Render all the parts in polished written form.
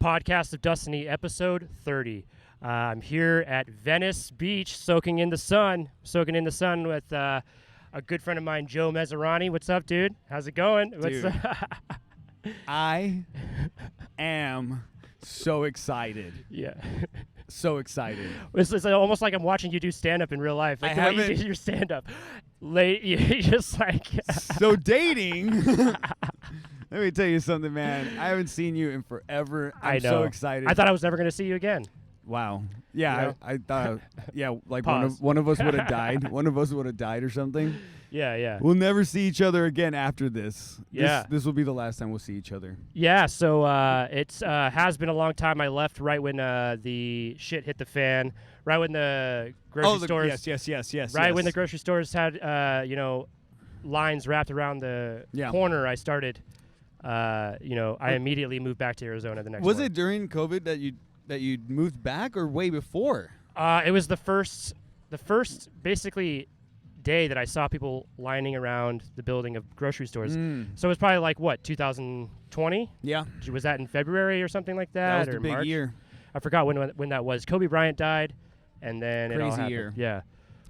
Podcast of Dustiny, episode 30. I'm here at Venice Beach, soaking in the sun with a good friend of mine, Joe Mezeraani. What's up, dude? How's it going? Dude, I am so excited. Yeah. So excited. It's almost like I'm watching you do stand-up in real life. Like the way you do your stand-up. You just like... So dating... Let me tell you something, man. I haven't seen you in forever. I'm so excited. I thought I was never going to see you again. Wow. Yeah, You know? I thought, like Pause. one of us would have died. One of us would have died or something. Yeah. We'll never see each other again after this. Yeah. This will be the last time we'll see each other. Yeah, so it's has been a long time. I left right when the shit hit the fan, right when the grocery stores... Yes. Right when the grocery stores had, lines wrapped around the corner, I started... I immediately moved back to Arizona the next Was morning. it during COVID that you moved back or way before? It was the first basically day that I saw people lining around the building of grocery stores. So it was probably like, what, 2020? Yeah. Was that in February or something like that? That was or the big March? year. I forgot when that was. Kobe Bryant died, and then it all Crazy happened. year. Yeah.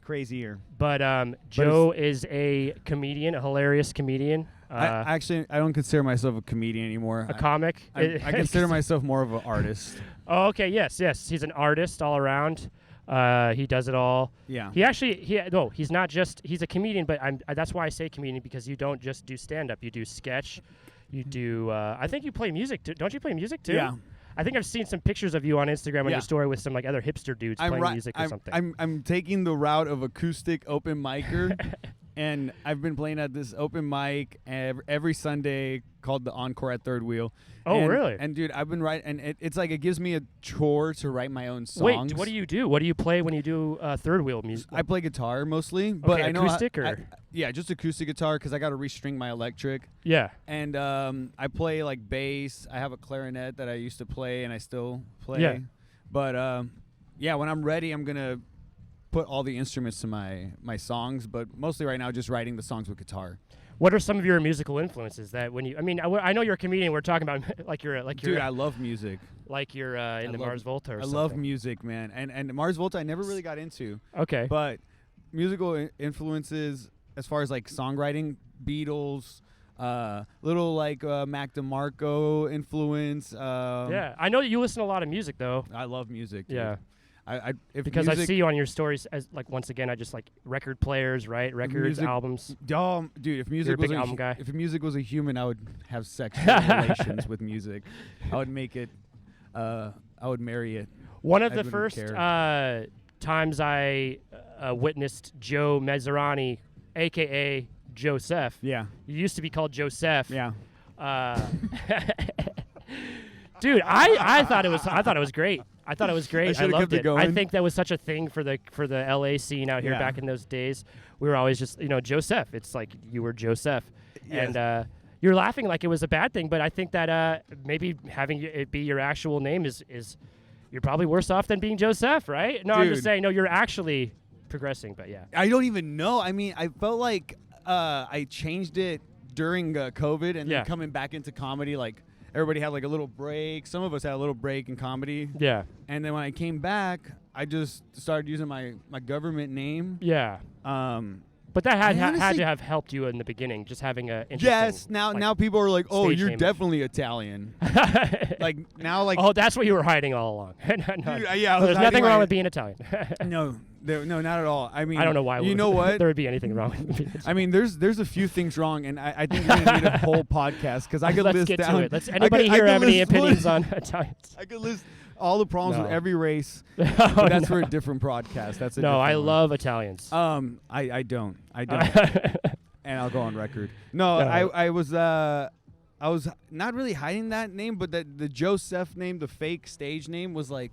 Crazy year. But Joe is a comedian, a hilarious comedian. I don't consider myself a comedian anymore. A comic? I consider myself more of an artist. Oh, okay. Yes. He's an artist all around. He does it all. Yeah. He's not just, he's a comedian, but that's why I say comedian, because you don't just do stand-up. You do sketch. You do, I think you play music too. Don't you play music too? Yeah. I think I've seen some pictures of you on Instagram on your story with some like other hipster dudes playing music or something. I'm taking the route of acoustic open micer. And I've been playing at this open mic every Sunday called the Encore at Third Wheel. Oh, really? And dude, I've been writing, and it's like it gives me a chore to write my own songs. Wait, what do you do? What do you play when you do Third Wheel music? I play guitar mostly, but I know acoustic or just acoustic guitar because I got to restring my electric. Yeah. And I play like bass. I have a clarinet that I used to play and I still play. Yeah. But when I'm ready, I'm gonna put all the instruments to my songs, but mostly right now just writing the songs with guitar. What are some of your musical influences that when you? I mean, I know you're a comedian. We're talking about Dude, I love music. Like you're into Mars Volta or something. I love music, man. And Mars Volta I never really got into. Okay. But musical influences as far as like songwriting, Beatles, little like Mac DeMarco influence. Yeah, I know that you listen to a lot of music though. I love music. Dude. Yeah. Because I see you on your stories as like once again I just like record players, right? Records, albums. Dude, if music was album guy. If music was a human, I would have sexual relations with music. I would make it. I would marry it. One of the first times I witnessed Joe Mezeraani, aka Joseph. Yeah. You used to be called Joseph. Yeah. Dude, I thought it was great. I thought it was great. I loved it. Going. I think that was such a thing for the LA scene out here back in those days. We were always just, Joseph. It's like you were Joseph. Yes. And you're laughing like it was a bad thing, but I think that maybe having it be your actual name is you're probably worse off than being Joseph, right? No, Dude. I'm just saying, no, you're actually progressing, but yeah. I don't even know. I mean, I felt like I changed it during COVID and then coming back into comedy, like everybody had like a little break. Some of us had a little break in comedy. Yeah. And then when I came back, I just started using my government name. Yeah. But that had to have helped you in the beginning, just having a yes. Now people are like, oh, you're name. definitely Italian. Oh, that's what you were hiding all along. No, Dude, there's nothing wrong with being Italian. No, not at all. I mean, I don't know why. You know what? There would be anything wrong with being Italian. I mean, there's a few things wrong, and I think you're gonna need a whole podcast because I could Let's list get down. to it. Anybody here have any opinions on Italians? I could list all the problems with every race. But that's for a different podcast. That's a I one. love Italians. I don't. And I'll go on record. No, I was not really hiding that name, but the Joseph name, the fake stage name, was like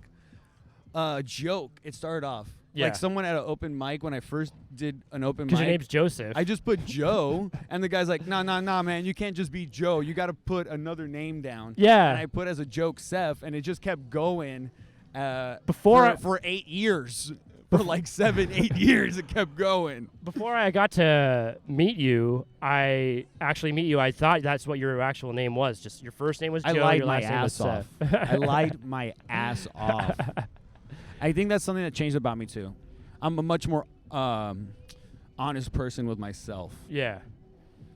a joke. It started off. Yeah. Like someone at an open mic when I first did an open mic. Because your name's Joseph. I just put Joe, and the guy's like, nah, man, you can't just be Joe. You got to put another name down. Yeah. And I put as a joke Seth, and it just kept going for 8 years. for like 7-8 years. It kept going. Before I got to meet you, I thought that's what your actual name was. Just your first name was Joe. I lied your my last name was ass off. I lied my ass off. I think that's something that changed about me too. I'm a much more honest person with myself. Yeah.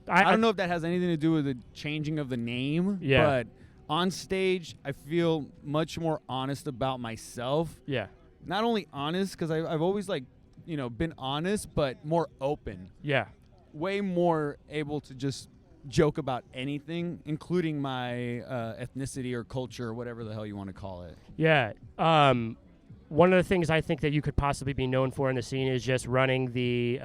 I don't know if that has anything to do with the changing of the name, but on stage, I feel much more honest about myself. Yeah. Not only honest, because I've always been honest, but more open. Yeah. Way more able to just joke about anything, including my ethnicity or culture or whatever the hell you want to call it. Yeah. One of the things I think that you could possibly be known for in the scene is just running the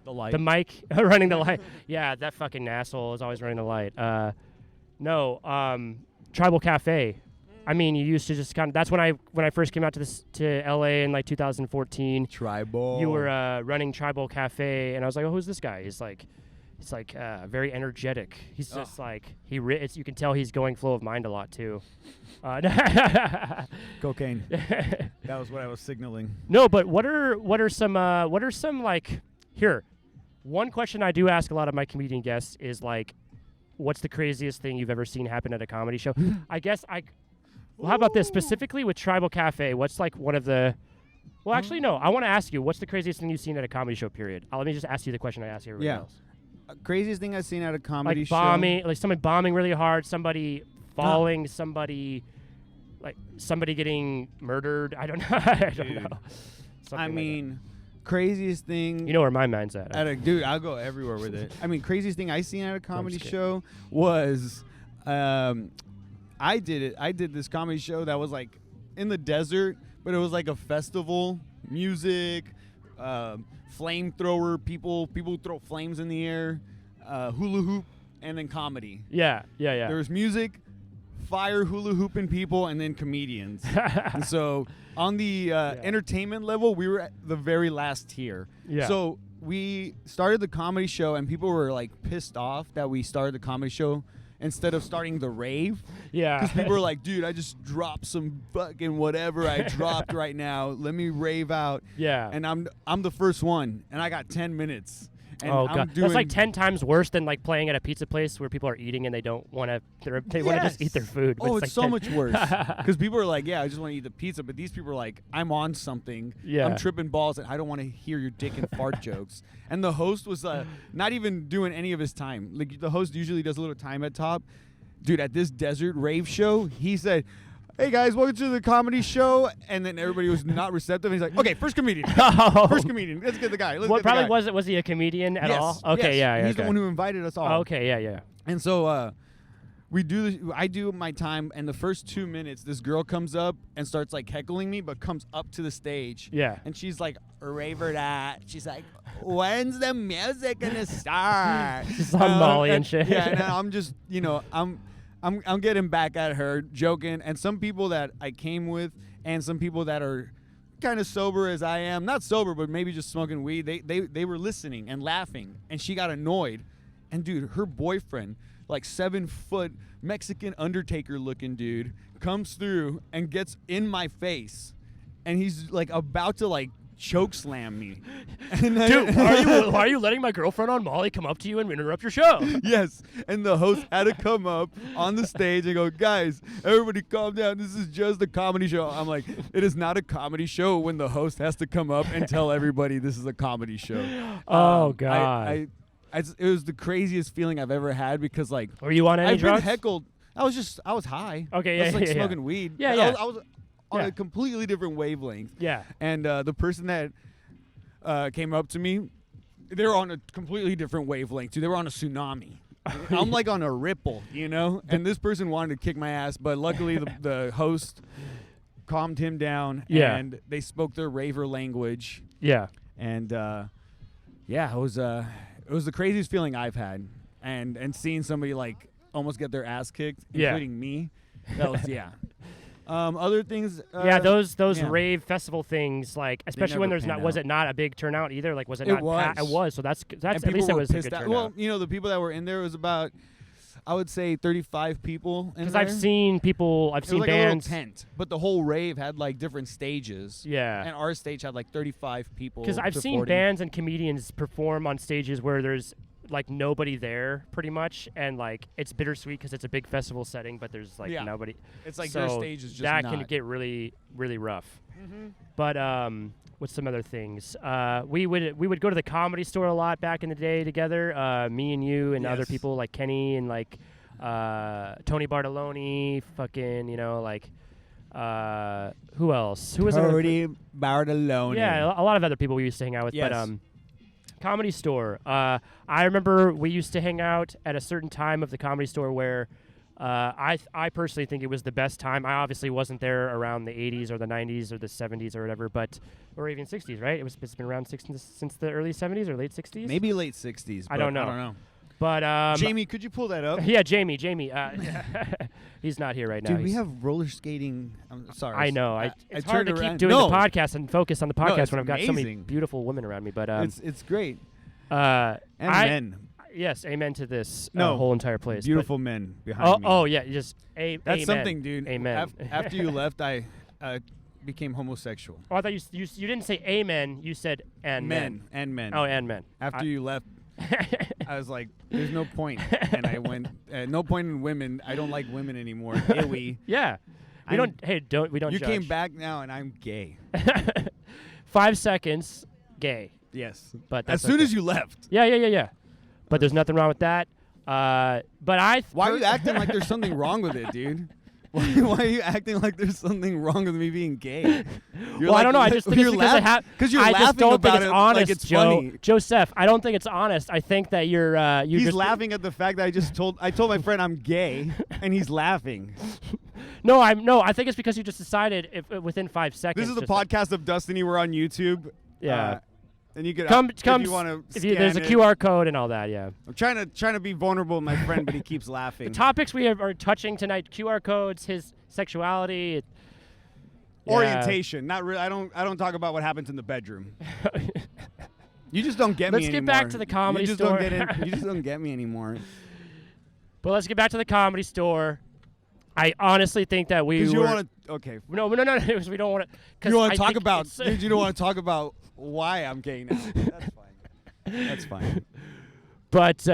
light. The mic, running the light. Yeah, that fucking asshole is always running the light. Tribal Cafe. I mean, you used to just kind of. That's when I first came out to LA in like 2014. Tribal. You were running Tribal Cafe, and I was like, oh, who's this guy? He's like very energetic. He's just like you can tell he's going flow of mind a lot too. Cocaine. That was what I was signaling. No, but what are some like here? One question I do ask a lot of my comedian guests is like, what's the craziest thing you've ever seen happen at a comedy show? Well, how about this specifically with Tribal Cafe? What's like one of the? Well, actually, no. I want to ask you, what's the craziest thing you've seen at a comedy show? Period. Let me just ask you the question I ask everybody else. Craziest thing I've seen at a comedy show. Like bombing, like somebody bombing really hard, somebody falling, somebody getting murdered. I don't know. I don't know. Something craziest thing. You know where my mind's at. Dude, I'll go everywhere with it. Craziest thing I seen at a comedy show was, I did this comedy show that was like in the desert, but it was like a festival, music, flamethrower, people throw flames in the air, hula hoop, and then comedy. Yeah. There was music, fire, hula hooping people, and then comedians. And so on the entertainment level, we were at the very last tier. Yeah. So we started the comedy show, and people were like pissed off that we started the comedy show instead of starting the rave. Yeah. Because people were like, dude, I just dropped some fucking whatever I dropped right now. Let me rave out. Yeah. And I'm the first one, and I got 10 minutes. And God, that's like 10 times worse than like playing at a pizza place where people are eating and they don't want to. They want to just eat their food. Oh, it's so much worse because people are like, yeah, I just want to eat the pizza, but these people are like, I'm on something. Yeah. I'm tripping balls, and I don't want to hear your dick and fart jokes. And the host was not even doing any of his time. Like the host usually does a little time at top. Dude, at this desert rave show, he said, hey guys, welcome to the comedy show, and then everybody was not receptive. And he's like, okay, first comedian, let's get the guy. Was he a comedian at all? Okay, yes. yeah, he's the one who invited us all. Okay, yeah. And so I do my time, and the first 2 minutes, this girl comes up and starts like heckling me, but comes up to the stage. Yeah. And she's like, raver that. She's like, when's the music gonna start? She's on Molly and shit. Yeah, and I'm just, I'm getting back at her, joking, and some people that I came with, and some people that are kind of sober as I am, not sober, but maybe just smoking weed. They were listening and laughing, and she got annoyed. And dude, her boyfriend, like 7-foot Mexican Undertaker looking dude, comes through and gets in my face, and he's like about to like choke slam me. And dude, why are you letting my girlfriend on Molly come up to you and interrupt your show? Yes. And the host had to come up on the stage and go, guys, everybody calm down. This is just a comedy show. I'm like, it is not a comedy show when the host has to come up and tell everybody this is a comedy show. Oh, God. It was the craziest feeling I've ever had because, like, were you on any drugs? I've been heckled. I was high. Okay, yeah, I was smoking weed. Yeah. I was on a completely different wavelength. Yeah. And the person that came up to me, they were on a completely different wavelength too. They were on a tsunami. I'm like on a ripple, And this person wanted to kick my ass, but luckily the host calmed him down. Yeah. And they spoke their raver language. Yeah. And it was the craziest feeling I've had, and seeing somebody like almost get their ass kicked, including me. That was other things. Those rave festival things, like especially when there's not. Was it not a big turnout either? Like was it not? Was. It was. So that's and at least it was a good turnout. turnout. Well, the people that were in there was about I would say 35 people. Because I've seen people, I've seen like bands. A little tent, but the whole rave had like different stages. Yeah. And our stage had like 35 people. Because I've seen bands and comedians perform on stages where there's like nobody there, pretty much, and like it's bittersweet because it's a big festival setting, but there's like nobody. It's like so their stage is just that not. can get really, really rough. Mm-hmm. But what's some other things? We would go to the Comedy Store a lot back in the day together. Me and you and other people like Kenny and like Tony Bartoloni, fucking, you know, like who else? Who was Tony Bartoloni? Yeah, a lot of other people we used to hang out with. Yes. But Comedy Store. I remember we used to hang out at a certain time of the Comedy Store where I personally think it was the best time. I obviously wasn't there around the 80s or the 90s or the 70s or whatever, but or even 60s, right? It's been around since the early 70s or late 60s? Maybe late 60s. I don't know. But Jamie, could you pull that up? Yeah, Jamie. He's not here right now. Dude, we have roller skating. I'm sorry. I know. It's hard to keep around. doing the podcast and focus on the podcast it's when I've got so many amazing. beautiful women around me. But it's great. And men. Yes, amen to this No, whole entire place. Beautiful men behind me. Oh yeah, just That's amen. something, dude. Amen. After you left, I became homosexual. Oh, I thought you didn't say amen. You said and men. And men. Oh, and men. After you left, I was like, "There's no point," and I went, "No point in women. I don't like women anymore." Ewy. Yeah. We don't You judge. came back now, and I'm gay. 5 seconds, gay. Yes. But as soon as you left. Yeah. But there's nothing wrong with that. But Why are you acting like there's something wrong with it, dude? Why are you acting like there's something wrong with me being gay? Well, I don't know. I just think it's because you're I just laughing don't about think it's it honest, like it's Joe. funny. Joseph, I don't think it's honest. I think that you're He's just laughing at the fact that I told my friend I'm gay, and he's laughing. No, I think it's because you just decided within 5 seconds. This is the podcast of Dustiny. We're on YouTube. Yeah. And you could come if you want to. There's a QR code and all that. Yeah. I'm trying to be vulnerable with my friend, but he keeps laughing. The topics we are touching tonight: QR codes, his sexuality, orientation. Not really. I don't talk about what happens in the bedroom. You just don't get me anymore. Let's get back to the Comedy Store. You just don't get me anymore. But let's get back to the Comedy Store. I honestly think that we you want to. Okay. No. We don't want to. You want to talk about? You don't want to talk about why I'm gay now. That's fine. That's fine. But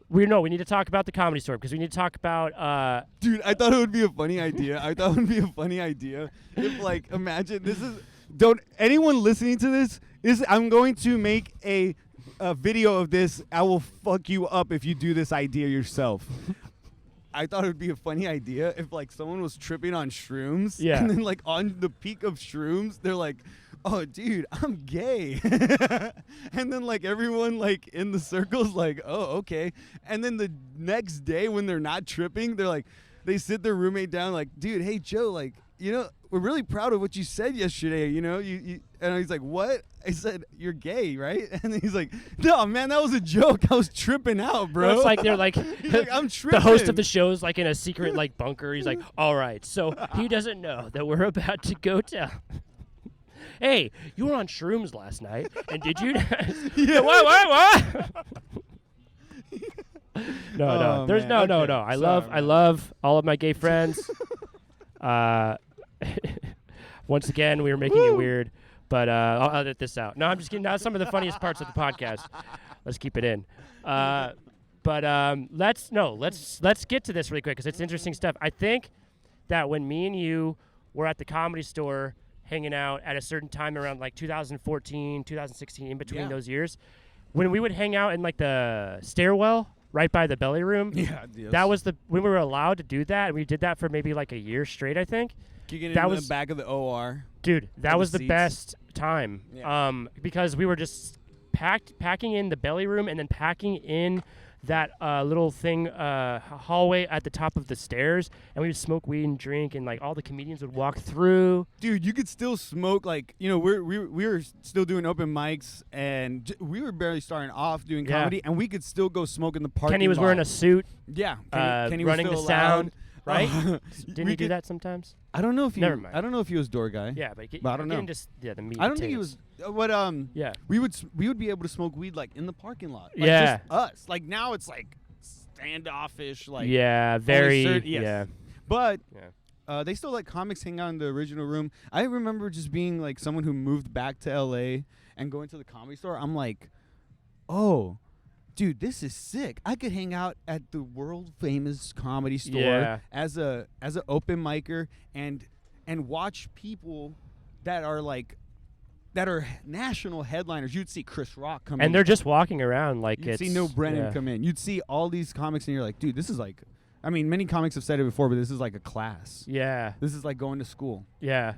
we need to talk about the Comedy Store because we need to talk about. Dude, I thought it would be a funny idea. If like, imagine this is. Don't anyone listening to this is. I'm going to make a video of this. I will fuck you up if you do this idea yourself. I thought it would be a funny idea if like someone was tripping on shrooms. Yeah. And then like on the peak of shrooms, they're like, "Oh, dude, I'm gay." And then like everyone like in the circle's like, "Oh, okay." And then the next day when they're not tripping, they're like, they sit their roommate down like, "Dude, hey Joe, like, you know, we're really proud of what you said yesterday. You know, you." And he's like, "What?" I said, "You're gay, right?" And then he's like, "No, man, that was a joke. I was tripping out, bro." No, it's like they're like, he's like, "I'm tripping." The host of the show is like in a secret like bunker. He's like, "All right, so he doesn't know that we're about to go down." Hey, you were on shrooms last night, and did you? Yeah. What? No. Oh, There's man. no. Okay. I Sorry, love all of my gay friends. Once again, we were making it weird, but I'll edit this out. No, I'm just kidding. Not some of the funniest parts of the podcast. Let's keep it in. But let's get to this really quick because it's interesting stuff. I think that when me and you were at the Comedy Store hanging out at a certain time around like 2014, 2016, in between those years, when we would hang out in like the stairwell right by the belly room, that was when we were allowed to do that, and we did that for maybe like a year straight, I think. Kicking in the back of the OR. Dude, that was the seats. best time. Yeah. Because we were just packing in the belly room and then packing in that little thing hallway at the top of the stairs, and we would smoke weed and drink, and like all the comedians would walk through. Dude, you could still smoke, like, you know, we were still doing open mics, and we were barely starting off doing comedy, and we could still go smoke in the parking lot. Kenny was wearing a suit. Yeah, Kenny running was the still sound, loud. right? Didn't he do that sometimes? I don't know if he. Never mind. I don't know if he was door guy. Yeah, but I don't know. The meat I don't think he potatoes. was. Yeah. We would be able to smoke weed like in the parking lot. Like, Yeah. just us. Like now it's like standoffish. Like very. yes. Yeah, But yeah. they still let comics hang out in the original room. I remember just being like someone who moved back to LA and going to the Comedy Store. I'm like, oh, dude, this is sick. I could hang out at the world famous Comedy Store as a open micer and watch people that are national headliners. You'd see Chris Rock come in. And they're just walking around like You'd see Neil Brennan come in. You'd see all these comics, and you're like, dude, this is like, I mean, many comics have said it before, but this is like a class. Yeah. This is like going to school. Yeah.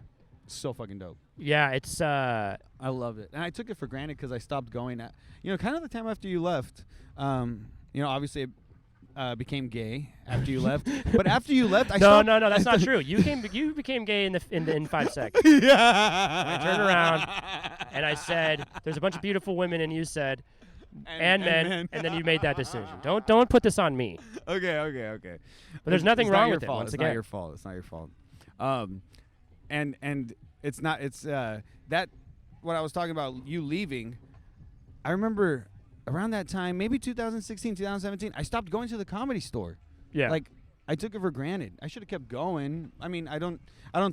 It's so fucking dope. Yeah, it's I love it. And I took it for granted because I stopped going at, kind of the time after you left. Obviously it became gay after you left. But after you left, I stopped. No, that's not true. You became gay in 5 seconds. I turned around and I said, "There's a bunch of beautiful women," and you said, "And men," and then you made that decision. Don't put this on me. Okay. But there's nothing it's wrong not with your it. fault. Once it's again, not your fault. It's not your fault. And it's not. It's that what I was talking about. You leaving. I remember around that time, maybe 2016, 2017. I stopped going to the Comedy Store. Yeah. Like I took it for granted. I should have kept going. I mean, I don't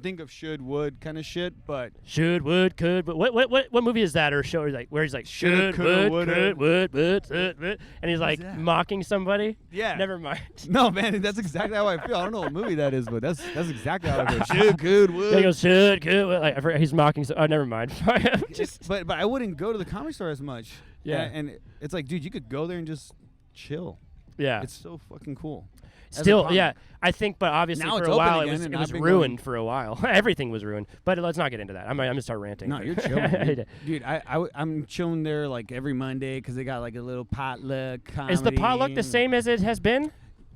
think of should, would kind of shit, but should, would, could. But what movie is that or show? Where he's like should, would, could, would, and he's like mocking somebody. Yeah. Never mind. No, man, that's exactly how I feel. I don't know what movie that is, but that's exactly how I feel. Should, could, would. Yeah, he goes should, could. Like, I forgot, he's mocking. Oh, never mind. But I wouldn't go to the Comedy Store as much. Yeah. And it's like, dude, you could go there and just chill. Yeah. It's so fucking cool. Still, yeah, I think, but obviously now for it's a open while again, it was ruined for a while. Everything was ruined. But let's not get into that. I'm gonna start ranting. No, you're chilling, dude. I'm chilling there like every Monday because they got like a little potluck comedy. Is the potluck the same as it has been?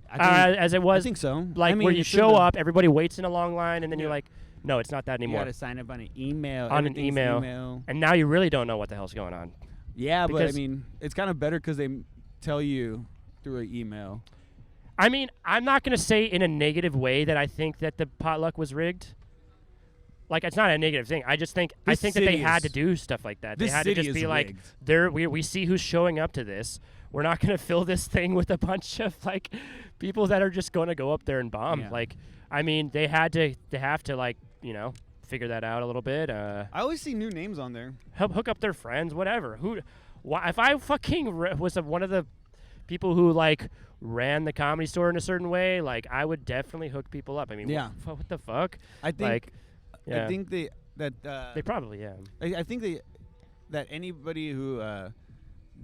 As it was? I think so. Like where you show up, everybody waits in a long line, and then you're like, no, it's not that anymore. You got to sign up on an email. On an email. And now you really don't know what the hell's going on. Yeah, but I mean, it's kind of better because they tell you through an email. I mean, I'm not going to say in a negative way that I think that the potluck was rigged. Like, it's not a negative thing. I just think that they had to do stuff like that. They had to just be like, we see who's showing up to this. We're not going to fill this thing with a bunch of like people that are just going to go up there and bomb. Yeah. Like, I mean, they have to like, figure that out a little bit. I always see new names on there. Hook up their friends, whatever. If I fucking was one of the people who like ran the Comedy Store in a certain way, like I would definitely hook people up. I mean, what the fuck? I think they probably I think that anybody who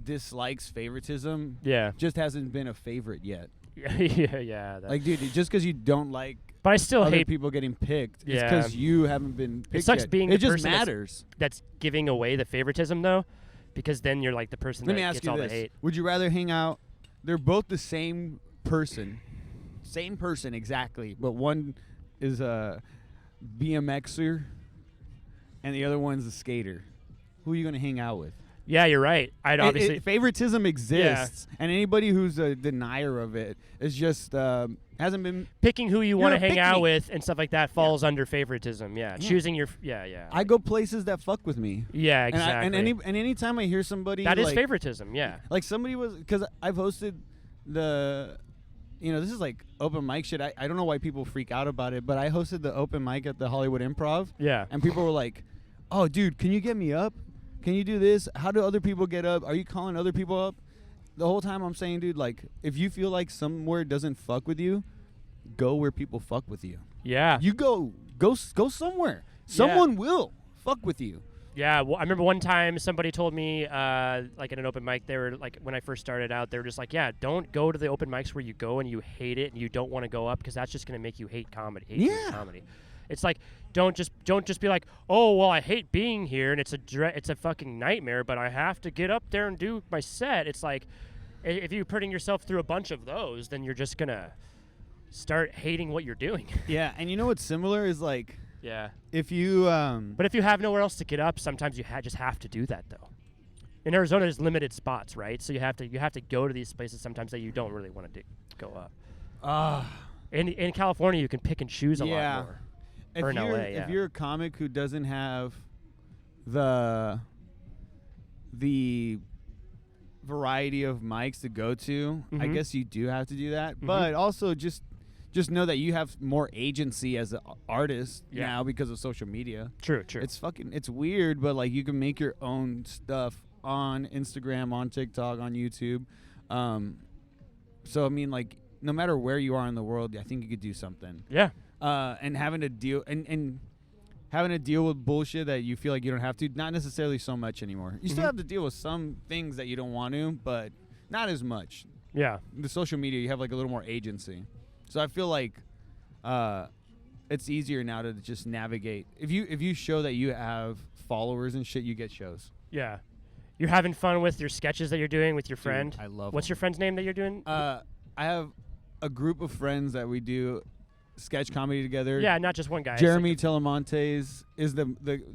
dislikes favoritism just hasn't been a favorite yet. Yeah. Like, dude, just because you don't like, but I still other hate people getting picked. It's because you haven't been picked. It sucks yet. being it the just person matters. That's giving away the favoritism though, because then you're like the person that gets all the hate. Would you rather hang out? They're both the same person exactly, but one is a BMXer and the other one's a skater. Who are you going to hang out with? Yeah, you're right. Obviously favoritism exists, and anybody who's a denier of it is just hasn't been picking who you want to hang out with and stuff like that falls under favoritism. Yeah, choosing your I go places that fuck with me. Yeah, exactly. And anytime I hear somebody that is favoritism. Yeah, like somebody was because I've hosted the. This is like open mic shit. I don't know why people freak out about it, but I hosted the open mic at the Hollywood Improv. Yeah, and people were like, "Oh, dude, can you get me up? Can you do this? How do other people get up? Are you calling other people up?" The whole time I'm saying, dude, like, if you feel like somewhere doesn't fuck with you, go where people fuck with you. Yeah. You go somewhere. Someone will fuck with you. Yeah, well, I remember one time somebody told me, like in an open mic, they were like, when I first started out, they were just like, yeah, don't go to the open mics where you go and you hate it and you don't want to go up because that's just going to make you hate comedy. Comedy. It's like, don't just be like, oh, well, I hate being here and it's a fucking nightmare, but I have to get up there and do my set. It's like, if you're putting yourself through a bunch of those, then you're just going to start hating what you're doing. Yeah, and you know what's similar is like, yeah. If you but if you have nowhere else to get up, sometimes you just have to do that though. In Arizona, there's limited spots, right? So you have to go to these places sometimes that you don't really want to go up. In California, you can pick and choose a lot more. Or in LA, if you're a comic who doesn't have the variety of mics to go to, I Mhm. guess you do have to do that. Mhm. But also just know that you have more agency as an artist Yeah. now because of social media. True. It's weird, but like you can make your own stuff on Instagram, on TikTok, on YouTube. So I mean, like, no matter where you are in the world, I think you could do something. Yeah. And having to deal and having to deal with bullshit that you feel like you don't have to, not necessarily so much anymore. You still Mhm. have to deal with some things that you don't want to, but not as much. Yeah. The social media, you have like a little more agency. So I feel like it's easier now to just navigate. If you show that you have followers and shit, you get shows. Yeah. You're having fun with your sketches that you're doing with your friend. Dude, I love What's them. your friend's name that you're doing? I have a group of friends that we do sketch comedy together. Yeah, not just one guy. It's Jeremy like Telemontes is the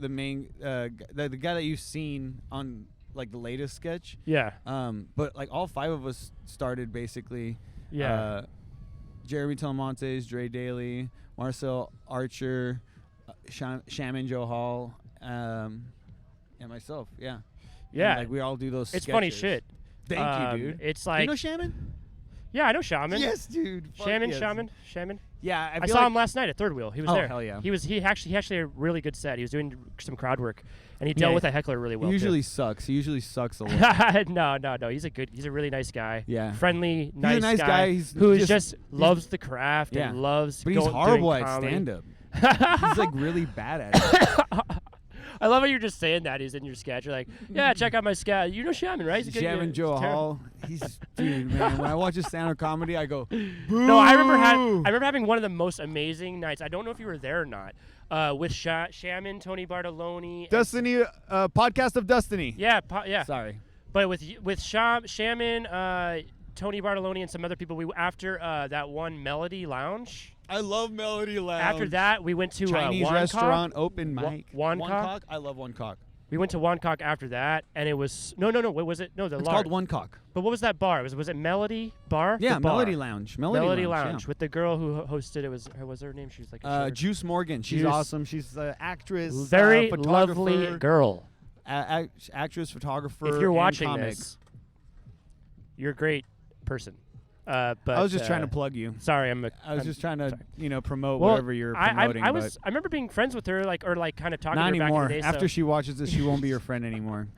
main the guy that you've seen on like the latest sketch. yeah. But like all 5 of us started basically. Yeah. Jeremy Telemontes, Dre Daly, Marcel Archer, Shaman Joe Hall, and myself. Yeah. Yeah. And, like we all do those. It's sketches. funny shit. Thank you, dude. It's You like know Shaman? yeah, I know Shaman. Yes, dude. Fuck Shaman. yes. Shaman. Yeah, I feel saw like him last night at Third Wheel. He was Oh, there. hell yeah. He actually had a really good set. He was doing some crowd work, and he dealt Yeah, with a heckler really well. He usually sucks. He usually sucks a lot. no. He's a really nice guy. Yeah. Friendly, He's a nice guy. He's who just- just loves the craft Yeah. and loves. But he's doing horrible at comedy. stand-up. He's like really bad at it. I love how you're just saying that. He's in your sketch. You're like, yeah, check out my sketch. You know Shaman, right? He's a good- Shaman he's Joe terrible. Hall. He's dude, man. When I watch his stand-up comedy, I go, boo. No, I remember having one of the most amazing nights. I don't know if you were there or not. With Shaman, Tony Bartoloni, and- Dustiny, podcast of Dustiny. yeah. Sorry. But with Shaman, Tony Bartoloni, and some other people, we after that one Melody Lounge. I love Melody Lounge. After that, we went to Chinese Wancock. restaurant open mic. Wancock? I love One Cock. We went to Wancock after that, and it was no. What was it? No, the It's lar- called One Cock. But what was that bar? Was it Melody Bar? Yeah, The bar. Melody Lounge. Melody Lounge. Lounge with the girl who hosted it. Was her name? She was like a Yeah. short- Juice Morgan. She's Juice. awesome. She's an actress, very photographer, lovely girl. actress, photographer. If you're and watching comic. this, you're a great person. But I was just trying to plug you. Sorry, I was just trying to, promote well, whatever you're promoting. I but remember being friends with her, or kind of talking not to her anymore. back in the day. After so. she watches this, she won't be your friend anymore.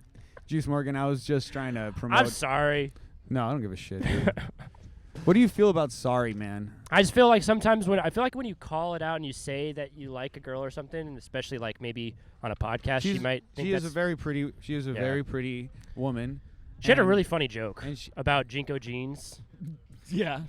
Juice Morgan, I was just trying to promote. I'm sorry. No, I don't give a shit. Dude. What do you feel about sorry, man? I just feel like sometimes when you call it out and you say that you like a girl or something, and especially like maybe on a podcast, she might think She is a that's- very pretty woman. She had a and- really funny joke and she- about Jinko jeans. Yeah.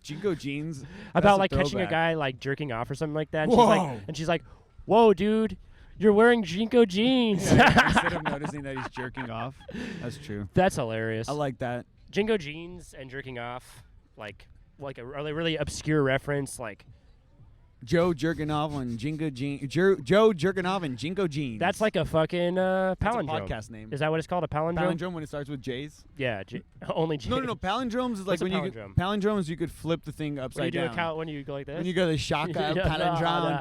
Jinko jeans. About like catching a guy like jerking off or something like that. And Whoa. she's like, "Whoa, dude, you're wearing Jinko jeans." Instead of noticing that he's jerking off. That's true. That's hilarious. I like that. Jinko jeans and jerking off, like a really obscure reference. Like Joe jerking off on Jinko jeans. Joe jerking off in Jinko jeans. that's like a fucking palindrome. That's a podcast name. Is that what it's called? A palindrome? Palindrome when it starts with J's? Yeah, only J. No. Palindromes is like What's a when you palindrome? palindromes you could flip the thing When you upside do down. a count, when you go like this. When you go to shaka Yeah, palindrome. nah.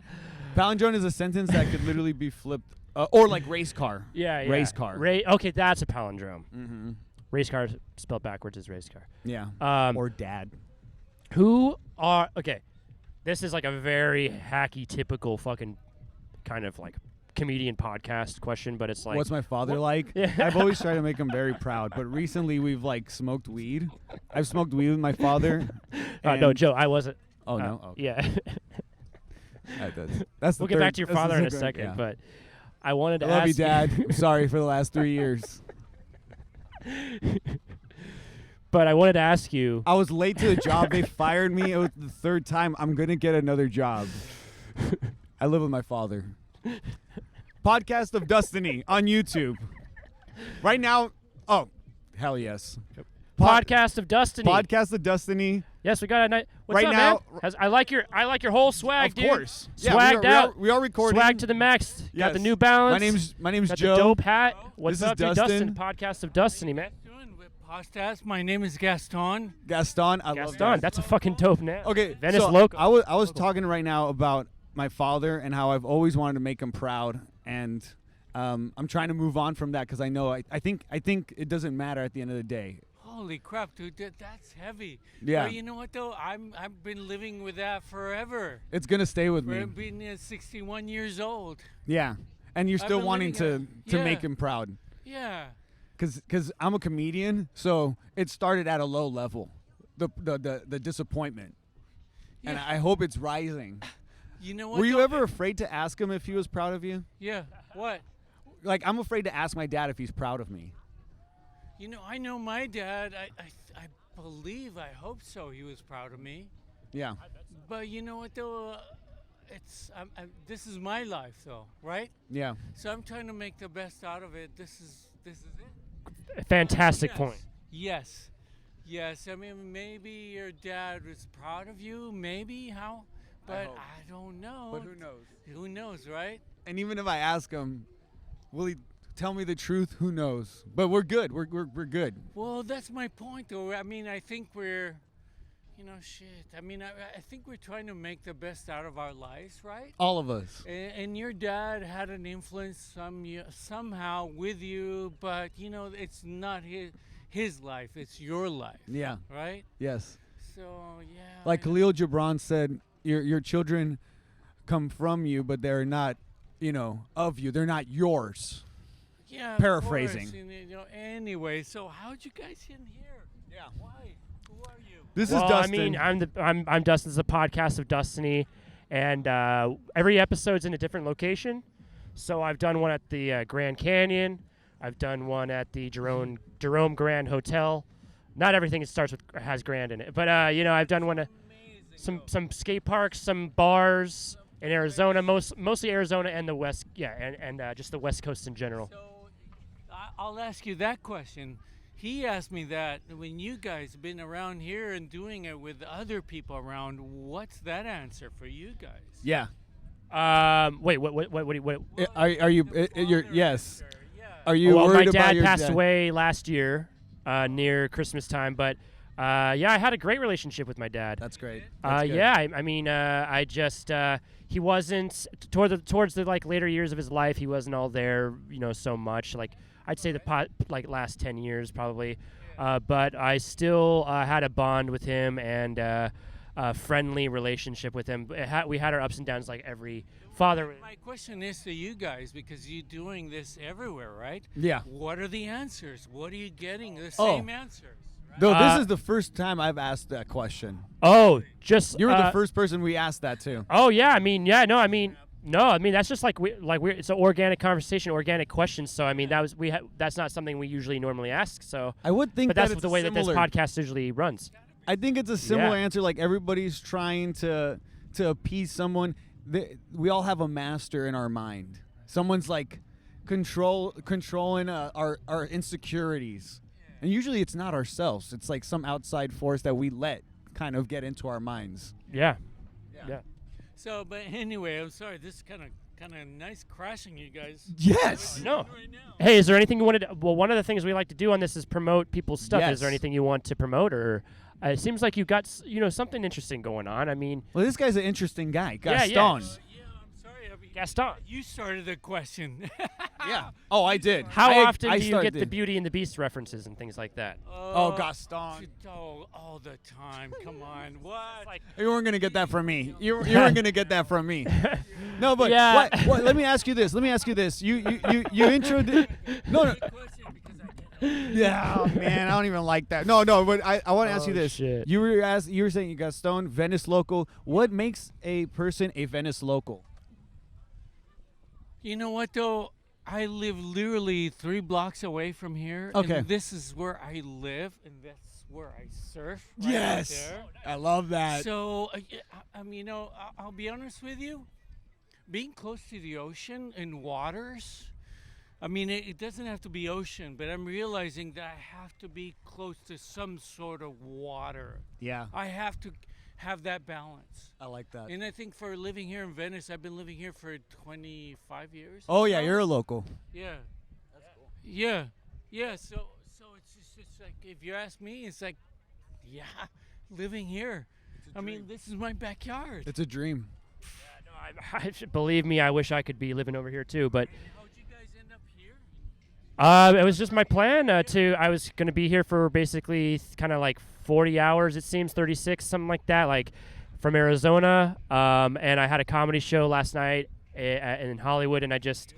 Palindrome is a sentence that could literally be flipped, or like race car. Yeah. Race car. Okay, that's a palindrome. Mm-hmm. Race car spelled backwards is race car. Yeah. Or Or dad. okay, this is like a very hacky, typical fucking kind of like comedian podcast question, but it's like, What's my father like? Yeah. I've always tried to make him very proud, but recently we've like smoked weed. I've smoked weed with my father. no, and- Joe, I wasn't. Oh no. Oh, Yeah. that's the We'll get third- back to your that's the father in a second- second, yeah. but I wanted to I love ask you, Dad. I'm sorry for the last 3 years. But I wanted to ask you. I was late to the job. They fired me. It was the third time. I'm gonna get another job. I live with my father. Podcast of Dustiny on YouTube. Right now. Oh, hell yes. Podcast of Dustiny. Podcast of Destiny. Yes, we got a night. What's Right up, now- man? I like your whole swag, Of dude. course. Swagged out. We are recording. Swag to the max. Got the Yes. New Balance. My name's Got Joe. the dope hat. What's This is up, dude? Dustin. Podcast of Dustiny, man. Doing with podcast. My name is Gaston. Gaston. I love Gaston, that. that's a fucking dope name. Okay, Venice so local. I was talking right now about my father and how I've always wanted to make him proud, and I'm trying to move on from that because I know I think it doesn't matter at the end of the day. Holy crap, dude, that's heavy. Yeah. But you know what though? I've been living with that forever. It's gonna stay with me. I've been 61 years old. Yeah, and you're I've still been wanting to living make yeah. him proud. Yeah. Because I'm a comedian, so it started at a low level, the disappointment, and Yeah. I hope it's rising. You know what? Were you though? ever afraid to ask him if he was proud of you? Yeah. What? Like, I'm afraid to ask my dad if he's proud of me. You know, I know my dad. I believe, I hope so. He was proud of me. Yeah. But you know what though? This is my life though, right? Yeah. So I'm trying to make the best out of it. This is it. Fantastic Yes. point. Yes. Yes. I mean, maybe your dad was proud of you. Maybe how? But hope. I don't know. But who knows? Who knows, right? And even if I ask him, will he tell me the truth? Who knows? But we're good. We're good. Well, that's my point, though. I mean, I think we're, shit. I mean, I think we're trying to make the best out of our lives, right? All of us. And your dad had an influence somehow with you, but it's not his life; it's your life. Yeah. Right. Yes. So yeah. Like Khalil Gibran said, your children come from you, but they're not, of you. They're not yours. Yeah. Paraphrasing. Of course. And, anyway, so how'd you guys get in here? Yeah. Why? Who are you? This Well, is Dustin. I mean, I'm Dustin. It's a podcast of Dustiny, and every episode's in a different location. So I've done one at the Grand Canyon. I've done one at the Jerome Grand Hotel. Not everything has Grand in it, but I've done one at some skate parks, some bars in Arizona, mostly Arizona and the West, and just the West Coast in general. So I'll ask you that question. He asked me that when you guys have been around here and doing it with other people around, what's that answer for you guys? Yeah. Wait, what? Are you? You're yes. After, yeah. Are you Well, worried my about dad your passed away last year, near Christmas time, but I had a great relationship with my dad. That's great. That's good. Yeah, I mean, I just he wasn't towards the later years of his life. He wasn't all there, so much. Like I'd say last 10 years probably, but I still had a bond with him and a friendly relationship with him. We had our ups and downs like every father. My question is to you guys, because you're doing this everywhere, right? Yeah. What are the answers? What are you getting? The Oh. same answers. Right? Though this is the first time I've asked that question. Oh, just You were the first person we asked that to. Oh yeah, I mean, that's just it's an organic conversation, organic questions. So I mean, that's not something we usually normally ask. So, I would think but that's that it's the way that this similar. podcast usually runs. I think it's a similar Yeah. answer. Like everybody's trying to appease someone. We all have a master in our mind. Someone's like controlling our insecurities, and usually it's not ourselves. It's like some outside force that we let kind of get into our minds. Yeah. So, but anyway, I'm sorry. This is kind of nice crashing, you guys. Yes. No. Right now. Hey, is there anything you wanted? Well, one of the things we like to do on this is promote people's stuff. Yes. Is there anything you want to promote, or it seems like you've got something interesting going on? I mean, Well, this guy's an interesting guy, Yeah, Gaston. yeah. I'm sorry. Gaston. You started the question. Yeah. Oh, I did. How I often do you started get the it. Beauty and the Beast references and things like that? Oh, Gaston. Oh, all the time. Come on. What? You weren't gonna get that from me. You weren't gonna get that from me. No, but Yeah. what? Let me ask you this. You introduced. No. Good question, because I get Yeah, oh, man, I don't even like that. No, but I want to ask you Oh, this. shit. You were saying you got stoned, Venice local. What makes a person a Venice local? You know what though? I live literally 3 blocks away from here. Okay. And this is where I live, and that's where I surf. Right out there. I love that. So, I mean, I'll be honest with you. Being close to the ocean and waters, I mean, it doesn't have to be ocean, but I'm realizing that I have to be close to some sort of water. Yeah, I have to have that balance. I like that. And I think for living here in Venice, I've been living here for 25 years. Oh yeah, So- you're a local. Yeah. That's cool. Yeah. Yeah. So it's like, if you ask me, it's like, yeah, living here. I mean, this is my backyard. It's a dream. Believe me, I wish I could be living over here too. But How'd you guys end It was just my plan I was going to be here for basically kind of like 40 hours, it seems, 36, something like that, like from Arizona. And I had a comedy show last night in Hollywood, and I just,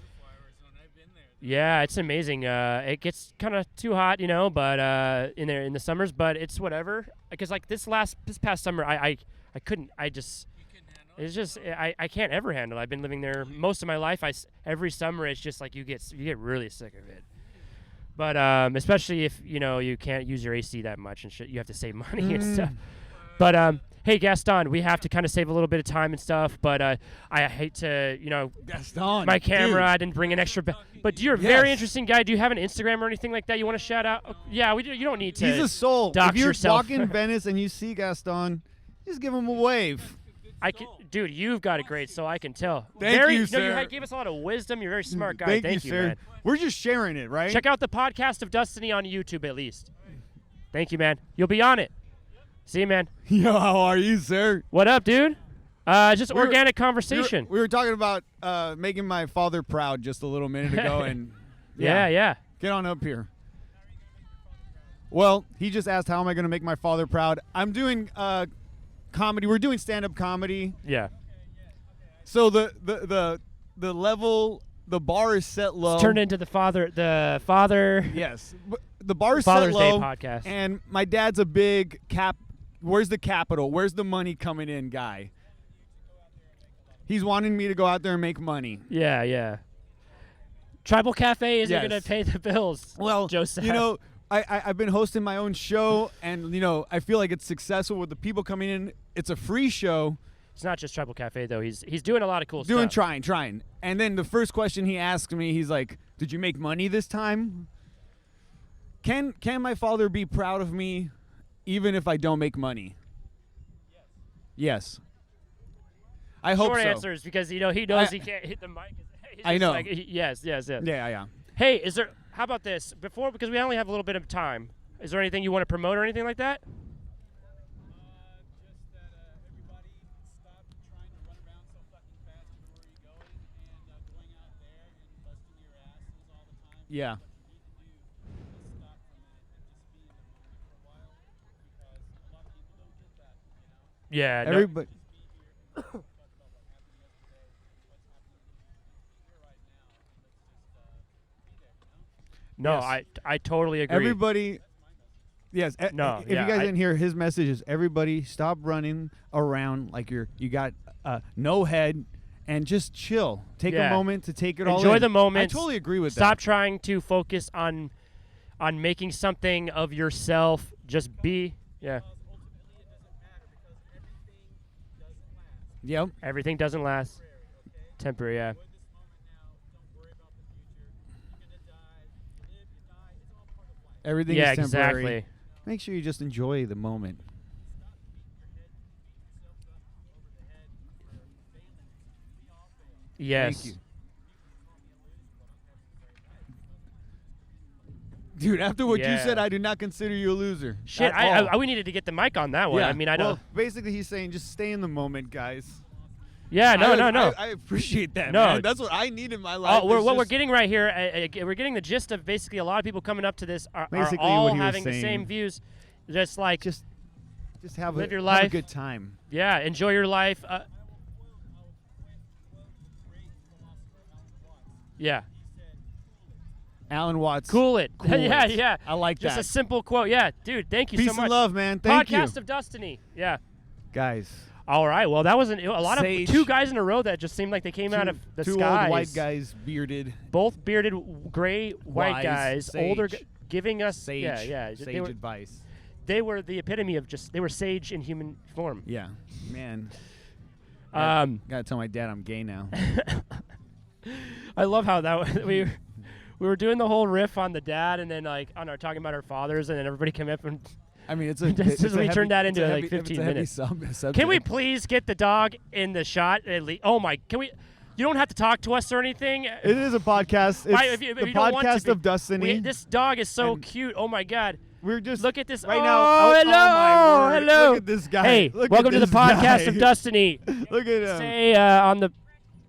yeah, it's amazing. It gets kind of too hot, but in the summers, but it's whatever. Because like this past summer, I couldn't, it's just I can't ever handle it. I've been living there most of my life. Every summer it's just like you get really sick of it. But especially if you can't use your AC that much and shit, you have to save money and stuff. But hey, Gaston, we have to kind of save a little bit of time and stuff. But I hate to Gaston, my camera. dude. I didn't bring an extra. But you're a very interesting guy. Do you have an Instagram or anything like that you want to shout out? Oh, yeah, we do. You don't need to. He's a soul. Dox if you're yourself. walking Venice and you see Gaston, just give him a wave. Dude, you've got a great soul. I can tell. Thank you, sir. You gave us a lot of wisdom. You're a very smart guy. Thank you, sir. man. We're just sharing it, right? Check out the podcast of Dustiny on YouTube at least. Thank you, man. You'll be on it. See you, man. Yo, how are you, sir? What up, dude? Just organic conversation. We were talking about making my father proud just a little minute ago, and yeah. Get on up here. Well, he just asked, how am I going to make my father proud? I'm doing comedy. We're doing stand-up comedy. Yeah. So the level, the bar is set low. It's turned into the father. Yes. The bar is Father's set low. Day podcast. And my dad's a big where's the capital? Where's the money coming in guy? He's wanting me to go out there and make money. Yeah. Tribal Cafe isn't Yes. going to pay the bills. Well, Joseph. I've been hosting my own show, and I feel like it's successful with the people coming in. It's a free show. It's not just Tribal Cafe though. He's doing a lot of cool stuff. Trying. And then the first question he asked me, he's like, "Did you make money this time? Can my father be proud of me, even if I don't make money?" Yes. I hope Short so. answer is because he knows he can't hit the mic. He's I just know. like, yes. Yeah. Hey, how about this? Because we only have a little bit of time, is there anything you want to promote or anything like that? Just that everybody stop trying to run around so fucking fast to know where you're going and going out there and busting your asses all the time. Yeah. What you need to do is stop for a minute and just be in the moment for a while because a lot of people don't get that, Yeah. Everybody. Just be here. Talk about what happened yesterday, what's happening here right now. Let's just be there, No, Yes. I totally agree. Everybody. Yes. No, If you guys didn't hear his message, is everybody stop running around like you got no head and just chill. Take a moment to take it all in. Enjoy the moment. I totally agree with Stop that. trying to focus on making something of yourself. Just be. Yeah. because ultimately it doesn't matter because everything doesn't last. Yep. Everything doesn't last. Temporary. Yeah. Enjoy this moment now. Don't worry about the future. You're gonna die. You live, you die. It's all part of life. Everything Yeah. is temporary. Exactly. Make sure you just enjoy the moment. Stop beating yourself up over the head for failing. We all fail. Yes. Thank you. Dude, after what you Yeah. said, I do not consider you a loser. Shit. at all. We needed to get the mic on that one. Yeah. I mean, I well, don't. basically, he's saying just stay in the moment, guys. Yeah. No. I appreciate that, No. man. That's what I need in my life. Oh, is we're just- getting right here. We're getting the gist of basically a lot of people coming up to this are Basically all what he was having the same saying. views. Just like, just have live your have life. a good time. yeah, enjoy your life. Yeah, Alan Watts. cool it. Cool yeah, it. yeah. I like Just that. a simple quote. Yeah, dude, thank you Peace so much. and love, man. Thank Podcast you, of Dustiny. Yeah. guys. All right. Well, that was a lot Sage. of two guys in a row that just seemed like they came out of the two skies. old white guys, bearded. Both bearded, gray, white Wise, guys, sage. older, giving us Sage. Yeah. Sage advice. They were the epitome of they were sage in human form. Yeah, man. Gotta tell my dad I'm gay now. I love how that we were doing the whole riff on the dad, and then like talking about our fathers, and then everybody came up and I mean, it's This is- we turned that into, it's a like, heavy- 15 it's a heavy minutes. subject. Can we please get the dog in the shot? At least? Oh my! Can we? You don't have to talk to us or anything. It is a podcast. It's Why, if you the don't want to podcast be- of Dustiny. This dog is so And- cute. Oh my God! We're just Look at this right oh, now. Hello, my word. hello. Look at this guy. Hey, Look welcome at to the this podcast guy. of Dustiny. Look at him. Say on the.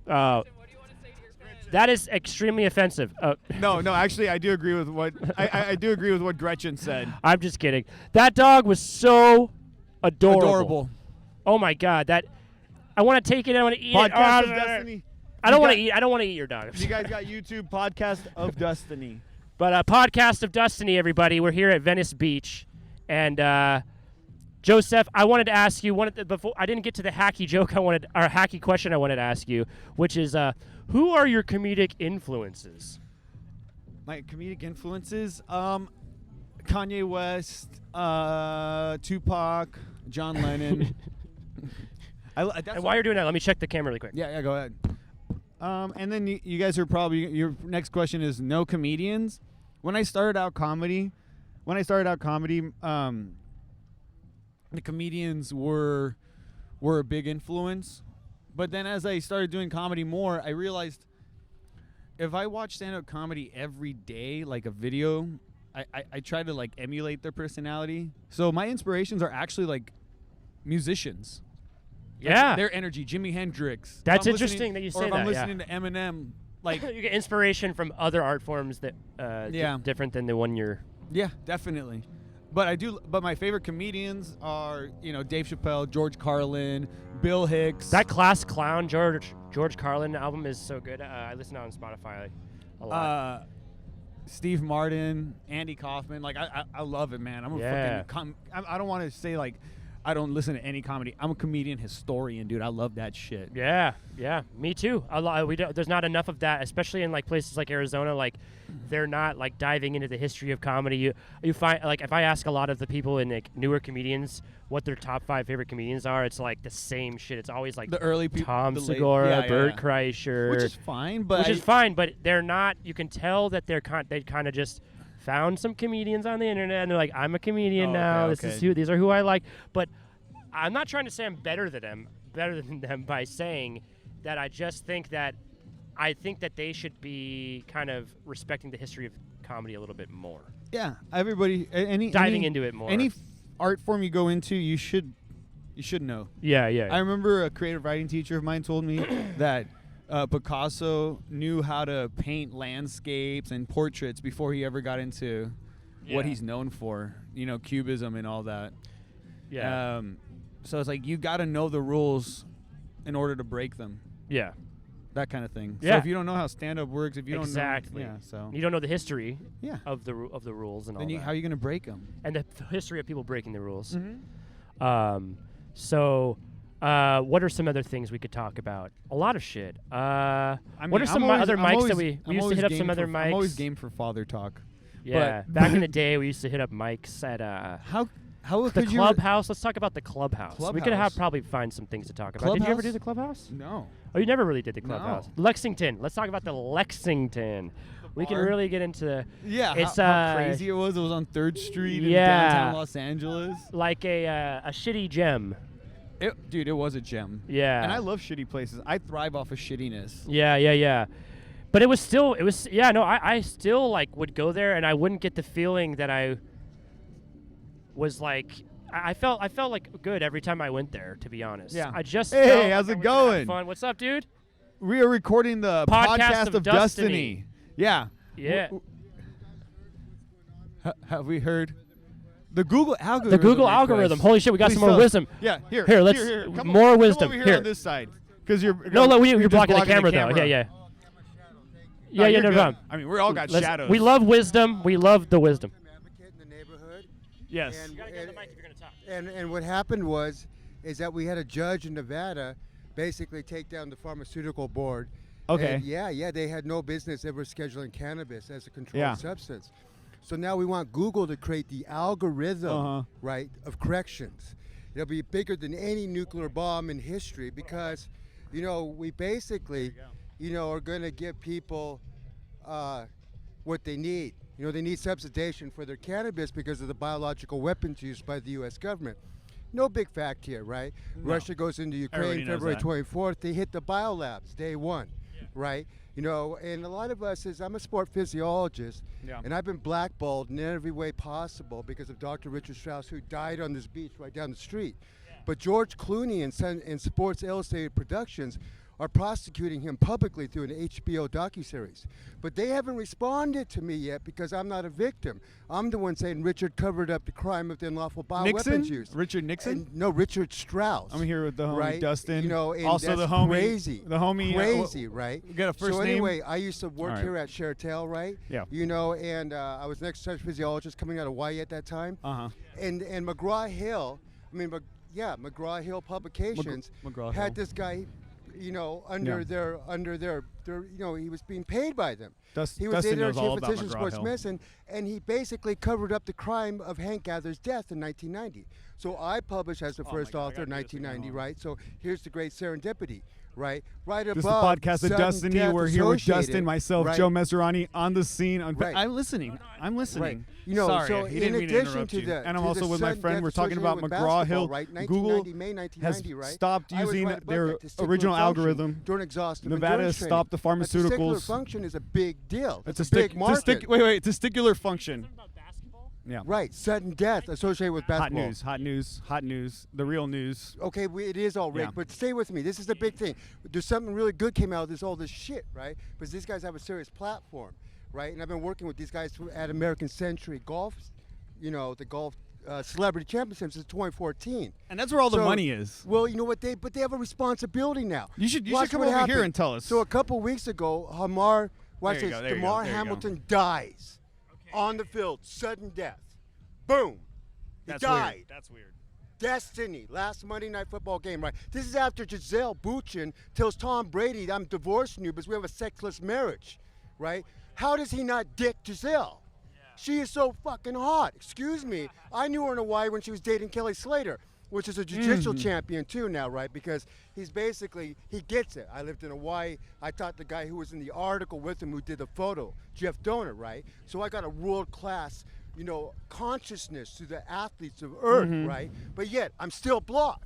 What do you want to say to your fans? That is extremely offensive. No, actually, I do agree with what I do agree with what Gretchen said. I'm just kidding. That dog was so adorable. Oh my God, that I want to take it. I want to eat Podcast it. of Dustiny. I don't want to eat. I don't want to eat your dog. You guys got YouTube Podcast of Dustiny. But podcast of Dustiny, everybody. We're here at Venice Beach, and Joseph, I wanted to ask you before I didn't get to the hacky joke. Hacky question I wanted to ask you, which is, who are your comedic influences? My comedic influences, Kanye West, Tupac, John Lennon. And while you're doing that, let me check the camera really quick. Yeah, go ahead. And then you guys are probably, your next question is no comedians. When I started out comedy, the comedians were a big influence. But then as I started doing comedy more, I realized if I watch stand-up comedy every day, like a video, I try to like emulate their personality. So my inspirations are actually like musicians. Yeah. Like their energy, Jimi Hendrix. That's interesting that you say that. Or if I'm that, listening to Eminem, like you get inspiration from other art forms that different than the one you're. Yeah, definitely. But my favorite comedians are, Dave Chappelle, George Carlin, Bill Hicks. That Class Clown George Carlin album is so good. I listen to it on Spotify a lot. Steve Martin, Andy Kaufman. Like I love it, man. I'm a fucking I don't want to say like I don't listen to any comedy. I'm a comedian historian, dude. I love that shit. Yeah, me too. There's not enough of that, especially in like places like Arizona. Like, they're not like diving into the history of comedy. You find like if I ask a lot of the people in like newer comedians what their top 5 favorite comedians are, it's like the same shit. It's always like the early people, Tom Segura, Bert Kreischer, which is fine, but they're not. You can tell that they kind of just found some comedians on the internet and they're like, I'm a comedian now. Okay. These are who I like. But I'm not trying to say I'm better than them by saying that I just think that they should be kind of respecting the history of comedy a little bit more. Yeah, everybody diving into it more. Any art form you go into, you should know. Yeah. I remember a creative writing teacher of mine told me that Picasso knew how to paint landscapes and portraits before he ever got into what he's known for, Cubism and all that. Yeah. So it's like you got to know the rules in order to break them. Yeah. That kind of thing. Yeah. So if you don't know how stand-up works, if you don't know, so you don't know the history of the rules and all that. How are you going to break them? And the history of people breaking the rules. Mm-hmm. What are some other things we could talk about? A lot of shit. What are some other mics that we used to hit up some other mics? I'm always game for father talk. Yeah. Back in the day, we used to hit up mics at how the clubhouse. Let's talk about the clubhouse. We could Clubhouse. probably find some things to talk about. Clubhouse? Did you ever do the clubhouse? No. Oh, you never really did the clubhouse. No. Lexington. Let's talk about the Lexington. We can really get into. Yeah. It's how crazy it was. It was on 3rd Street in downtown Los Angeles. Like a shitty gem. Dude, it was a gem. Yeah. And I love shitty places. I thrive off of shittiness. Yeah. But I still like would go there and I wouldn't get the feeling that I was like, I felt like good every time I went there, to be honest. Yeah. I just Hey, how's it going? Fun. What's up, dude? We are recording the podcast of Dustiny. Yeah. Yeah. Have we heard? The Google algorithm. The Google algorithm. Holy shit, we got some more wisdom. Yeah, here. Let's Come more on, wisdom. Come over here on this side, because you're you're blocking the camera though. Yeah. No, No problem. I mean, we all got shadows. We love wisdom. We love the wisdom. Advocate in the neighborhood. Yes. And, You gotta get the mic if you're gonna talk. and what happened is that we had a judge in Nevada basically take down the pharmaceutical board. Okay. And yeah, they had no business ever scheduling cannabis as a controlled substance. So now we want Google to create the algorithm, right, of corrections. It'll be bigger than any nuclear bomb in history because, we basically, are going to give people what they need. They need subsidization for their cannabis because of the biological weapons used by the U.S. government. No big fact here, right? No. Russia goes into Ukraine February 24th. They hit the biolabs day one, right? And a lot of us I'm a sport physiologist, and I've been blackballed in every way possible because of Dr. Richard Strauss, who died on this beach right down the street. But George Clooney and Sports Illustrated Productions are prosecuting him publicly through an HBO docuseries. But they haven't responded to me yet because I'm not a victim. I'm the one saying Richard covered up the crime of the unlawful bioweapons use. Richard Nixon? And, no, Richard Strauss. I'm here with the homie right? Dustin. You know, and also that's the homie. Crazy. The homie. Crazy, right? We got a first so name? anyway, I used to work All right. here at Sheratel, right? Yeah. You know, and I was an exercise physiologist coming out of Hawaii at that time. Uh-huh. And McGraw-Hill, McGraw-Hill Publications McGraw-Hill. had this guy, you know, under their, you know, he was being paid by them. He was Dustin knows all editor-in-chief of about Physicians Sports McGraw-Hill. Medicine, and he basically covered up the crime of Hank Gather's death in 1990. So I published as the first God, I author in gotta do this again. 1990, right? So here's the great serendipity, right? Right This is the above podcast of sudden Dustiny. death We're here with associated, Dustin, myself, right? Joe Mezeraani on the scene. Right. I'm listening. I'm listening. Right. You know, Sorry, so he in didn't mean to addition interrupt to you. the And I'm to also the with my sudden friend. death We're talking about associated with McGraw-Hill. basketball, right? Google 1990, May has 1990, right? stopped I was using right above their that testicular original function algorithm. during exhaustive Nevada endurance has stopped the training. A testicular pharmaceuticals. function is a big deal. It's It's a big market. wait, testicular function. Yeah. Right, sudden death associated with Hot basketball. hot news, the real news. Okay, it is all rigged, Yeah. but stay with me. This is the big thing. There's something really good came out of all this shit, right? Because these guys have a serious platform, right? And I've been working with these guys at American Century Golf, you know, the golf celebrity championship since 2014. And that's where all the So- money is. Well, you know what? They have a responsibility now. You should Watch come what over here happened. and tell us. So a couple weeks ago, Damar go. Hamilton dies on the field, sudden death. Boom. He died. Weird. That's weird. Destiny, last Monday Night Football game, right? This is after Giselle Bündchen tells Tom Brady, I'm divorcing you because we have a sexless marriage, right? How does he not dick Giselle? She is so fucking hot. Excuse me. I knew her in Hawaii when she was dating Kelly Slater, which is a jiu-jitsu champion too now, right? Because he's basically, he gets it. I lived in Hawaii. I taught the guy who was in the article with him who did the photo, Jeff Donor, right? So I got a world-class, you know, consciousness to the athletes of Earth, right? But yet, I'm still blocked.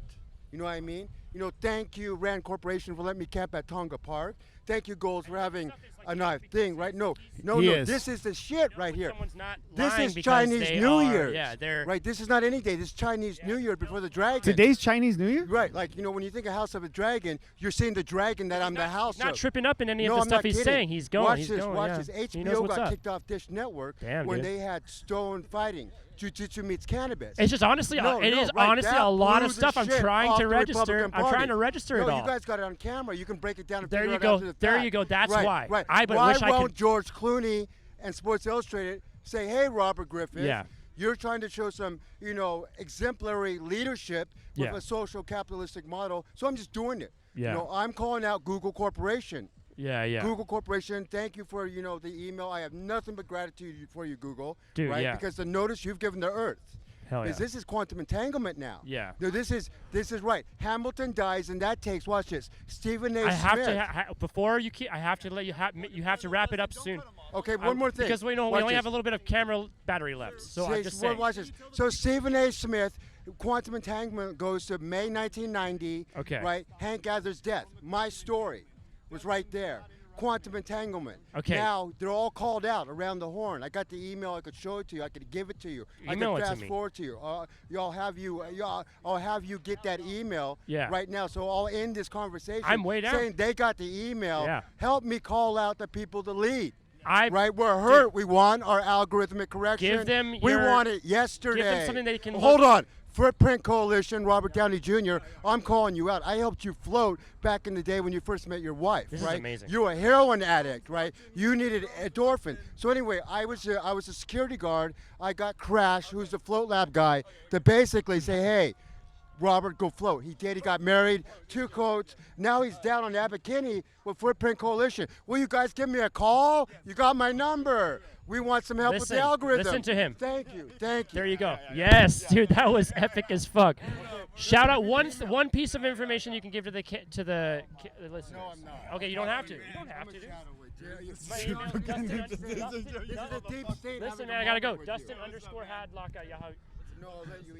You know what I mean? You know, thank you, Rand Corporation, for letting me camp at Tonga Park. Thank you, Goals, for having a nice thing, right? No. This is the shit right here. Someone's not This lying is because Chinese they New are- Year's. Yeah, they're right. This is not any day. This is Chinese New Year before the dragon. Today's Chinese New Year? Right. Like, you know, when you think of House of a Dragon, you're seeing the dragon that I'm the house He's not of. tripping up in any No, of the I'm stuff not he's kidding. saying. He's going. Watch he's this. going. Watch yeah. this. He knows HBO what's got up. kicked off Dish Network Damn, when dude. they had Stone fighting. Jiu-Jitsu meets cannabis. It's just honestly, No, it no, is right, honestly that a lot blew of the stuff I'm shit trying off to the register. Republican I'm trying Party. to register No, it all. you guys got it on camera. You can break it down and There figure you it go. out to the There fact. you go. That's right, why. Right. I but why wish I won't could. George Clooney and Sports Illustrated say, "Hey, Robert Griffith, Yeah. you're trying to show some, you know, exemplary leadership with Yeah. a social capitalistic model, so I'm just doing it." Yeah. You know, I'm calling out Google Corporation. Yeah, yeah. Google Corporation, thank you for, you know, the email. I have nothing but gratitude for you, Google. Dude, right? yeah. Because the notice you've given to Earth. Hell yeah. Because this is quantum entanglement now. Yeah. No, this is right. Hamilton dies, and that takes, watch this, Stephen A. I have Smith. to before you keep. I have to let you have. You have to wrap it up soon. Okay, one more thing. Because we Watch only have this. a little bit of camera battery left. So I just say. Watch this. So Stephen A. Smith, quantum entanglement goes to May 1990. Okay. Right. Hank Gather's death. My story was right there. Quantum entanglement. Okay. Now they're all called out around the horn. I got the email. I could show it to you. I could give it to you. Email I it could to fast me. forward to you. I'll have you get that email Yeah. right now. So I'll end this conversation. I'm way down. saying they got the email. Yeah. Help me call out the people to lead. I Right, we're hurt. We want our algorithmic correction. Give them we your- want it yesterday. give them something they can Hold look- on. Footprint Coalition, Robert Downey Jr., I'm calling you out. I helped you float back in the day when you first met your wife, This is right? amazing. You're a heroin addict, right? You needed endorphin. So anyway, I was a security guard. I got Crash, who's the Float Lab guy, to basically say, hey, Robert, go float. He did. He got married, 2 coats. Now he's down on Abercrombie with Footprint Coalition. Will you guys give me a call? You got my number. We want some help with Listen, the algorithm. listen to him. Thank you. Thank you. There you go. Yes, dude, that was epic as fuck. Shout out one piece of information you can give to the listeners. No, I'm not. Okay, you don't have to. You don't have to. Dude. My email is Listen, man, I gotta go. Dustin_Hadlock at Yahoo.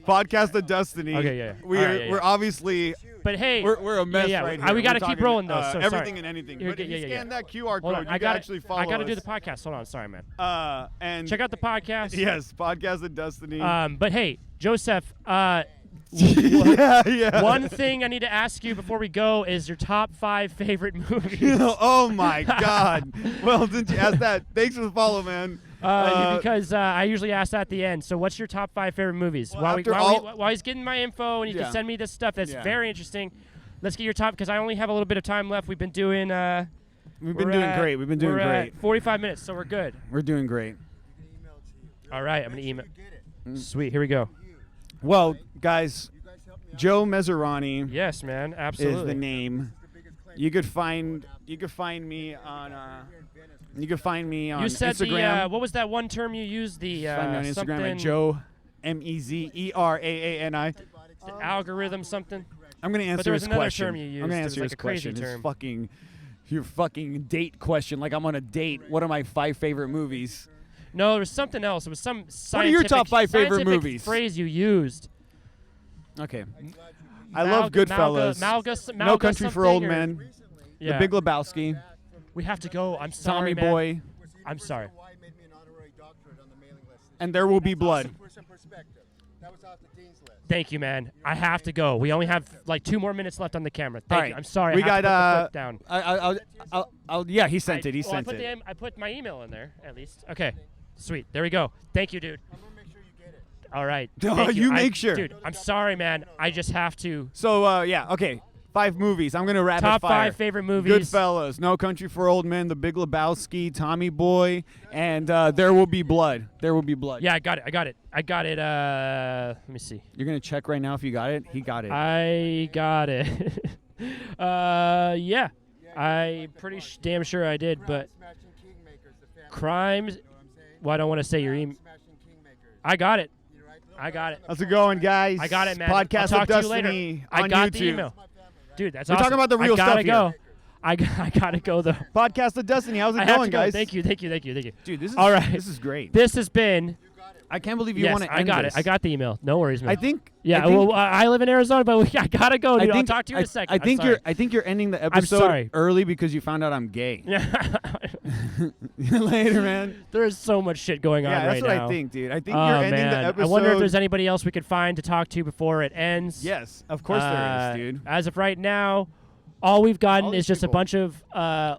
Podcast of Dustiny. Okay, yeah, yeah. We're All right, yeah, we're yeah. Obviously But hey, we're a mess yeah, right we here. gotta We're keep talking, rolling though. So everything sorry. and anything. You're But good, if you yeah, scan yeah. that QR Hold code, on, you I can gotta actually follow I gotta do us. the podcast. Hold on, sorry, man. And Check out the podcast. Yes, podcast of Dustiny. But hey, Joseph, yeah. One thing I need to ask you before we go is your top 5 favorite movies. Oh my God. Well, since you asked that, thanks for the follow, man. Because I usually ask that at the end. So what's your top 5 favorite movies? Well, While he's getting my info and you can send me this stuff that's very interesting, let's get your top, because I only have a little bit of time left. We've been doing great. We've been doing great. 45 minutes, so we're good. We're doing great. All right, I'm going to email. Sweet, here we go. Well, guys, Joe Mezeraani Yes, man, absolutely. is the name. You could find me on You said Instagram. what was that one term you used? The Find me on Instagram something, at Joe Mezeraani. the algorithm something. I'm gonna But answer there was his another question. term you used. I'm gonna It was answer like his a crazy question. term. Your fucking date question. Like I'm on a date. What are my 5 favorite movies? No, there was something else. It was some What are your top 5 favorite scientific movies? phrase you used. Okay. I love Goodfellas. No Country for Old Men. Yeah. The Big Lebowski. We have to go. I'm sorry, Tommy man. Boy. I'm sorry. Hawaii made me an honorary doctorate on the mailing list. And There Will Be Blood. For some perspective. That was off the dean's list. Thank you, man. I have to go. We only have like 2 more minutes left on the camera. Thank All right. you. I'm sorry. We I have got to put the foot down. yeah, he sent it. He Well, sent it. I put my email in there at least. Okay. Sweet. There we go. Thank you, dude. I'm going to make sure you get it. All right. Oh, Thank you I- make sure. Dude, I'm sorry, man. I just have to. So yeah, okay. 5 movies. I'm gonna rapid Top fire. 5 favorite movies. Goodfellas, No Country for Old Men, The Big Lebowski, Tommy Boy, and There Will Be Blood. There Will Be Blood. Yeah, I got it. Let me see. You're gonna check right now if you got it. He got it. I got it. Yeah. I'm pretty damn sure I did, but Smashing Kingmakers, the family. crimes. You know what I'm saying? Well, I don't want to say your email. Smashing Kingmakers. I got it. You right? I got it. How's it going, guys? I got it, man. Podcast I'll of talk to you later. Dustiny I on got YouTube. the email. Dude, that's We're awesome. talking about the real I gotta stuff go. here. I gotta go though. Podcast of Dustiny. How's it I have going, to go. guys? Thank you. Dude, this is All right. This is great. This has been. I can't believe you Yes, want to I end got this. it. I got the email. No worries, man. I think. Yeah. I think, Well, I live in Arizona, but I gotta go, dude. I'll talk to you in a second. I think I'm sorry. I think you're ending the episode sorry. early because you found out I'm gay. Yeah. Later, man. There's so much shit going on Yeah, that's right what now. I think, dude. I think Oh, you're ending man. the episode. I wonder if there's anybody else we could find to talk to before it ends. Yes, of course there is, dude. As of right now, all we've gotten All is these just a people. bunch of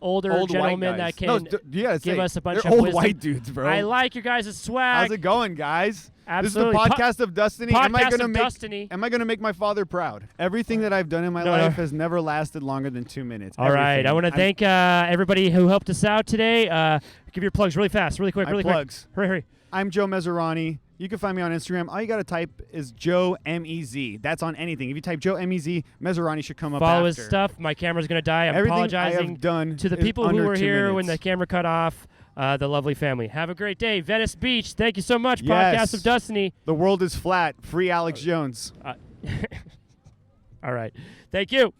older Old gentlemen white that guys. can give us a bunch they're of old wisdom. white dudes, bro. I like your guys' swag. How's it going, guys? Absolutely. This is the podcast of Dustiny. Am I Podcast gonna of make? Dustiny. Am I gonna make my father proud? Everything that I've done in my No. life has never lasted longer than 2 minutes. All right. Everything. I want to I'm- thank everybody who helped us out today. Give your plugs really fast, really quick, My really plugs. quick. Hurry. I'm Joe Mezeraani. You can find me on Instagram. All you gotta type is Joe MEZ. That's on anything. If you type Joe MEZ, Mezeraani should come up. Follow after. his stuff. My camera's going to die. I'm Everything I apologizing have done to the is people who under were 2 here when the minutes. camera cut off. The lovely family. Have a great day. Venice Beach. Thank you so much. Yes. Podcast of Dustiny. The world is flat. Free Alex Jones. All right. Thank you.